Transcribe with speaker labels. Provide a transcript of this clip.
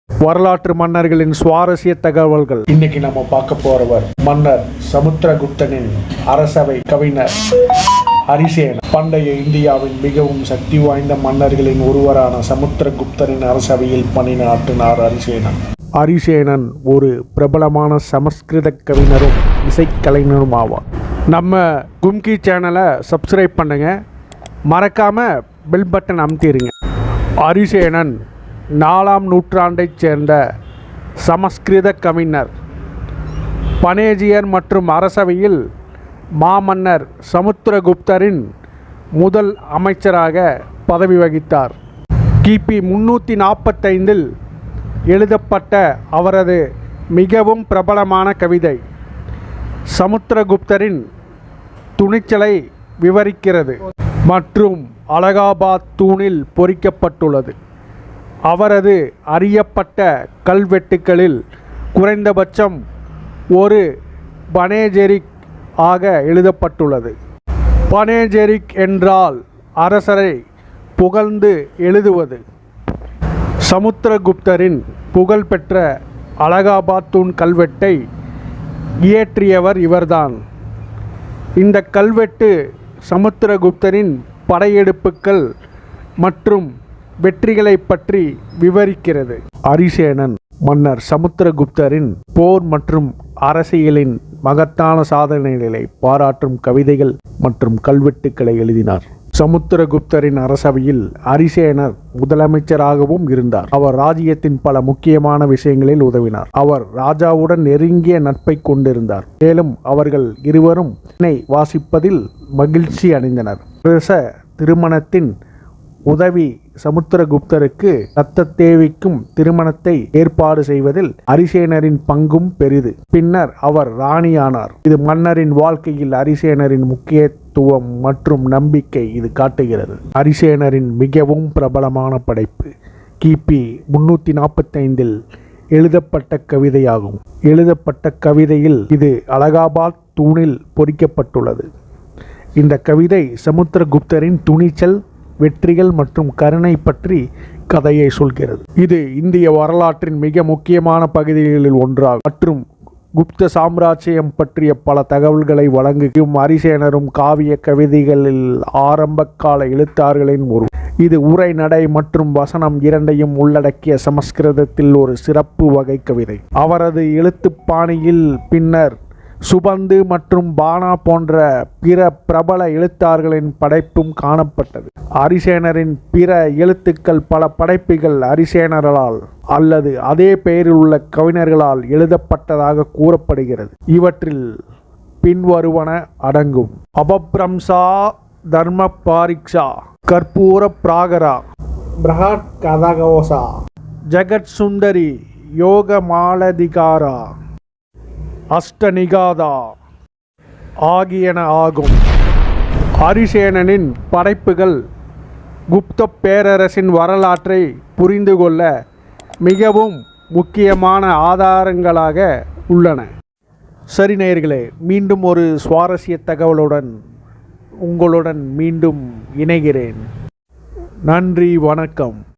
Speaker 1: வரலாற்று மன்னர்களின் சுவாரஸ்ய தகவல்கள். இன்னைக்கு நம்ம பார்க்க போறவர் மன்னர் சமுத்திரகுப்தனின் அரசவை கவிஞர் அரிசேனன். பண்டைய இந்தியாவின் மிகவும் சக்தி வாய்ந்த மன்னர்களின் ஒருவரான சமுத்திரகுப்தனின் அரசவையில் பணியாற்றினார் அரிசேனன். அரிசேனன் ஒரு பிரபலமான சமஸ்கிருத கவிஞரும் இசைக்கலைஞரும் ஆவார். நம்ம கும்கி சேனலை சப்ஸ்கிரைப் பண்ணுங்க, மறக்காம பெல் பட்டன் அமுத்திடுங்க. அரிசேனன் 4ஆம் நூற்றாண்டைச் சேர்ந்த சமஸ்கிருத கவிஞர். பனேஜியர் மற்றும் அரசவையில் மாமன்னர் சமுத்திரகுப்தரின் முதல் அமைச்சராக பதவி வகித்தார். கிபி 345 எழுதப்பட்ட அவரது மிகவும் பிரபலமான கவிதை சமுத்திரகுப்தரின் துணிச்சலை விவரிக்கிறது மற்றும் அலகாபாத் தூணில் பொறிக்கப்பட்டுள்ளது. அவரது அறியப்பட்ட கல்வெட்டுக்களில் குறைந்தபட்சம் ஒரு பனேஜெரிக் ஆக எழுதப்பட்டுள்ளது. பனேஜெரிக் என்றால் அரசரை புகழ்ந்து எழுதுவது. சமுத்திரகுப்தரின் புகழ்பெற்ற அலகாபாத் தூண் கல்வெட்டை இயற்றியவர் இவர்தான். இந்த கல்வெட்டு சமுத்திரகுப்தரின் படையெடுப்புகள் மற்றும் வெற்றிகளை பற்றி விவரிக்கிறது. அரிசேனன் மன்னர் சமுத்திரகுப்தரின் போர் மற்றும் அரசியலின் மகத்தான சாதனைகளை பாராட்டும் கவிதைகள் மற்றும் கல்வெட்டுக்களை எழுதினார். சமுத்திரகுப்தரின் அரசவையில் அரிசேனர் முதலமைச்சராகவும் இருந்தார். அவர் ராஜ்யத்தின் பல முக்கியமான விஷயங்களில் உதவினார். அவர் ராஜாவுடன் நெருங்கிய நட்பை கொண்டிருந்தார். மேலும் அவர்கள் இருவரும் வாசிப்பதில் மகிழ்ச்சி அடைந்தனர். அரச திருமணத்தின் உதவி சமுத்திரகுப்தருக்கு ரத்தத்தேவிக்கும் திருமணத்தை ஏற்பாடு செய்வதில் அரிசேனரின் பங்கும் பெரிது. பின்னர் அவர் ராணியானார். இது மன்னரின் வாழ்க்கையில் அரிசேனரின் முக்கியத்துவம் மற்றும் நம்பிக்கை இது காட்டுகிறது. அரிசேனரின் மிகவும் பிரபலமான படைப்பு கிபி 345 எழுதப்பட்ட கவிதையாகும். எழுதப்பட்ட கவிதையில் இது அலகாபாத் தூணில் பொறிக்கப்பட்டுள்ளது. இந்த கவிதை சமுத்திரகுப்தரின் துணிச்சல், வெற்றிகள் மற்றும் கருணை பற்றி கதையை சொல்கிறது. இது இந்திய வரலாற்றின் மிக முக்கியமான பகுதிகளில் ஒன்றாகும் மற்றும் குப்த சாம்ராஜ்யம் பற்றிய பல தகவல்களை வழங்கும். அரிசேனரும் காவிய கவிதைகளில் ஆரம்ப கால எழுத்தாளர்களின் ஒரு. இது உரை, நடை மற்றும் வசனம் இரண்டையும் உள்ளடக்கிய சமஸ்கிருதத்தில் ஒரு சிறப்பு வகை கவிதை. அவரது எழுத்து பாணியில் பின்னர் சுபந்து மற்றும் பானா போன்ற பிற பிரபல எழுத்தாளர்களின் படைப்பும் காணப்பட்டது. அரிசேனரின் பிற எழுத்துக்கள் பல படைப்புகள் அரிசேனரால் அல்லது அதே பெயரில் உள்ள கவிஞர்களால் எழுதப்பட்டதாக கூறப்படுகிறது. இவற்றில் பின்வருவன அடங்கும்: அபப்ரம்சா, தர்ம பாரிக்ஷா, கற்பூர பிராகரா, பிரஹத் கதகோசா, ஜகத் சுந்தரி, யோக மாலதிகாரா, அஷ்டநிகாதா ஆகியன ஆகும். அரிசேனனின் படைப்புகள் குப்த பேரரசின் வரலாற்றை புரிந்து கொள்ள மிகவும் முக்கியமான ஆதாரங்களாக உள்ளன. சரி நேயர்களே, மீண்டும் ஒரு சுவாரஸ்ய தகவலுடன் உங்களுடன் மீண்டும் இணைகிறேன். நன்றி, வணக்கம்.